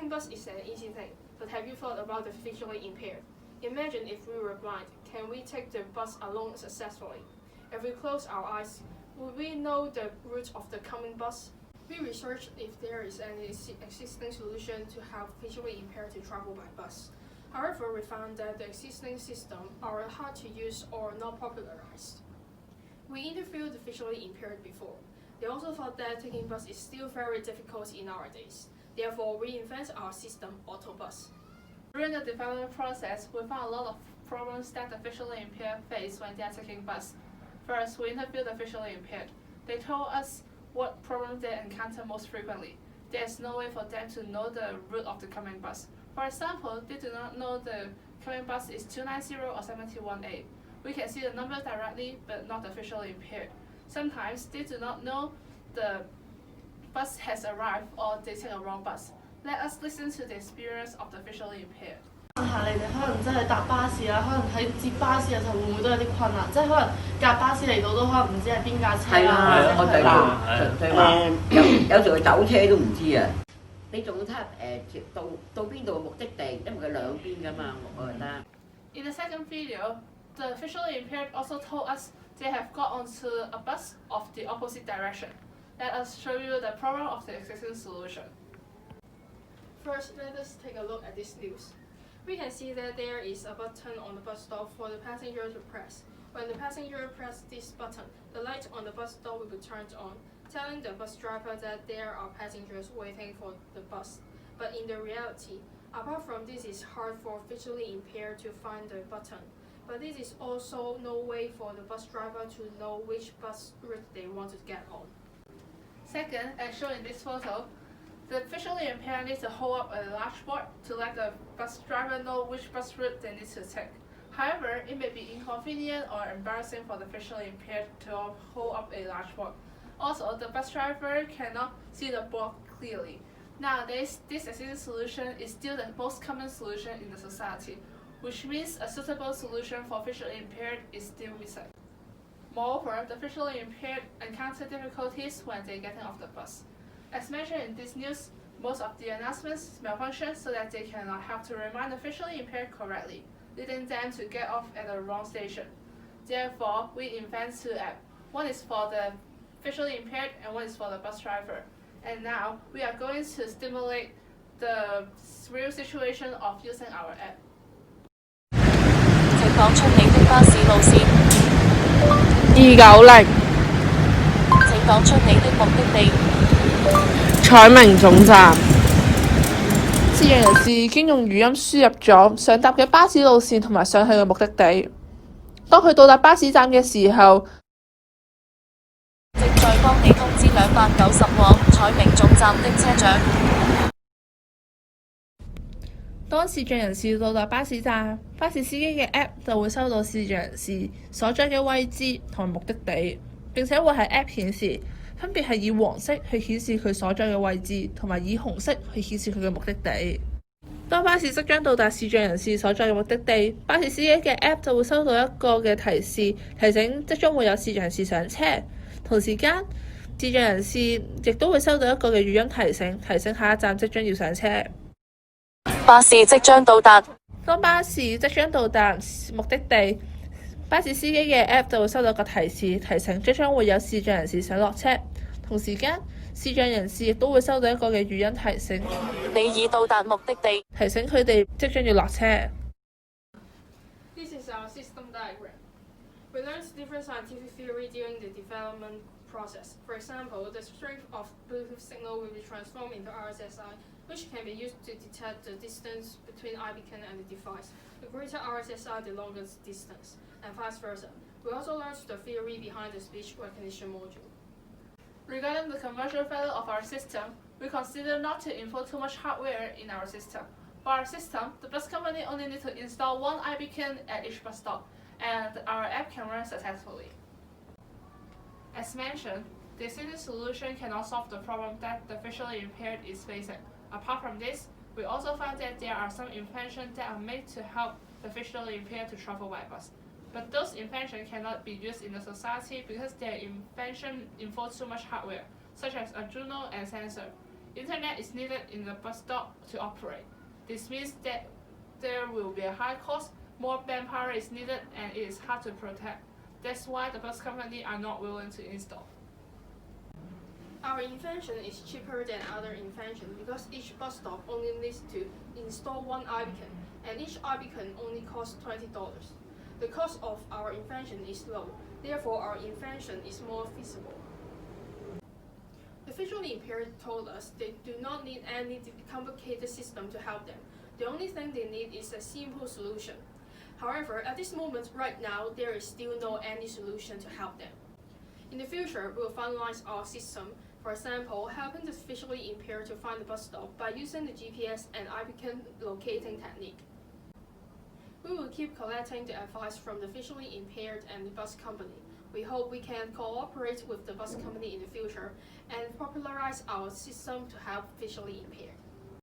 Taking bus is an easy thing, but have you thought about the visually impaired? Imagine if we were blind, can we take the bus alone successfully? If we close our eyes, would we know the route of the coming bus? We researched if there is any existing solution to help visually impaired to travel by bus. However, we found that the existing systems are hard to use or not popularized. We interviewed the visually impaired before. They also thought that taking bus is still very difficult in our days. Therefore, we invented our system, Octopus. During the development process, we found a lot of problems that the visually impaired face when they are taking bus. First, we interviewed the visually impaired. They told us what problems they encounter most frequently. There is no way for them to know the route of the coming bus. For example, they do not know the coming bus is 290 or 71A. We can see the number directly, but not the visually impaired. Sometimes they do not know the bus has arrived or they take a wrong bus. Let us listen to the experience of the visually impaired. 你哋可能真係搭巴士啦，可能喺接巴士嘅時候會唔會都有啲困難？即係可能架巴士嚟到都可能唔知係邊架車啦。係啊，我哋話有時佢走車都唔知啊。你仲要睇下到邊度嘅目的地，因為佢兩邊㗎嘛，我覺得。In the second video, the visually impaired also told us they have got onto a bus of the opposite direction. Let us show you the problem of the existing solution. First, let us take a look at this news. We can see that there is a button on the bus stop for the passenger to press. When the passenger presses this button, the light on the bus stop will be turned on, telling the bus driver that there are passengers waiting for the bus. But in the reality, apart from this is hard for visually impaired to find the button, but this is also no way for the bus driver to know which bus route they want to get on. Second, as shown in this photo, the visually impaired needs to hold up a large board to let the bus driver know which bus route they need to take. However, it may be inconvenient or embarrassing for the visually impaired to hold up a large board. Also, the bus driver cannot see the board clearly. Nowadays, this existing solution is still the most common solution in the society, which means a suitable solution for visually impaired is still missing. Moreover, the visually impaired encounter difficulties when they getting off the bus. As mentioned in this news, most of the announcements malfunction so that they cannot help to remind the visually impaired correctly, leading them to get off at the wrong station. Therefore, we invent two apps. One is for the visually impaired and one is for the bus driver. And now, we are going to stimulate the real situation of using our app. 請講出你的巴士路線。290。請講出你的目的地。彩明總站。視障人士已經用語音輸入咗想搭嘅巴士路線同埋想去嘅目的地。當佢到達巴士站嘅時候，正在幫你通知290往彩明總站的車長。當視障人士到達巴士站，巴士司機嘅 App 就會收到視障人士所在嘅位置同埋目的地，並且會喺 App 顯示，分別係以黃色去顯示佢所在嘅位置，同埋以紅色去顯示佢嘅目的地。當巴士即將到達視障人士所在嘅目的地，巴士司機嘅 App 就會收到一個嘅提示，提醒即將會有視障人士上車。同時間，視障人士亦都會收到一個嘅語音提醒，提醒下一站即將要上車。巴士即將到達。當巴士即將到達目的地，巴士司機嘅 App 就會收到個提示，提醒即將會有視障人士想落車。同時間，視障人士亦都會收到一個嘅語音提醒，你已到達目的地，提醒佢哋即將要落車。This is our system diagram. We learned different scientific theory during the development process. For example, the strength of Bluetooth signal will be transformed into RSSI, which can be used to detect the distance between iBeacon and the device. The greater RSSI, the longer distance, and vice versa. We also learned the theory behind the speech recognition module. Regarding the commercial value of our system, we consider not to import too much hardware in our system. For our system, the bus company only needs to install one iBeacon at each bus stop, and our app can run successfully. As mentioned, the existing solution cannot solve the problem that the visually impaired is facing. Apart from this, we also found that there are some inventions that are made to help the visually impaired to travel by bus. But those inventions cannot be used in the society because their invention involves too much hardware, such as a Juno and sensor. Internet is needed in the bus stop to operate. This means that there will be a high cost, more manpower is needed, and it is hard to protect. That's why the bus company are not willing to install. Our invention is cheaper than other inventions because each bus stop only needs to install one iBeacon, and each iBeacon only costs $20. The cost of our invention is low, therefore our invention is more feasible. The visually impaired told us they do not need any complicated system to help them. The only thing they need is a simple solution. However, at this moment right now, there is still no any solution to help them. In the future, we will finalize our system, for example, helping the visually impaired to find the bus stop by using the GPS and iBeacon locating technique. We will keep collecting the advice from the visually impaired and the bus company. We hope we can cooperate with the bus company in the future and popularize our system to help visually impaired.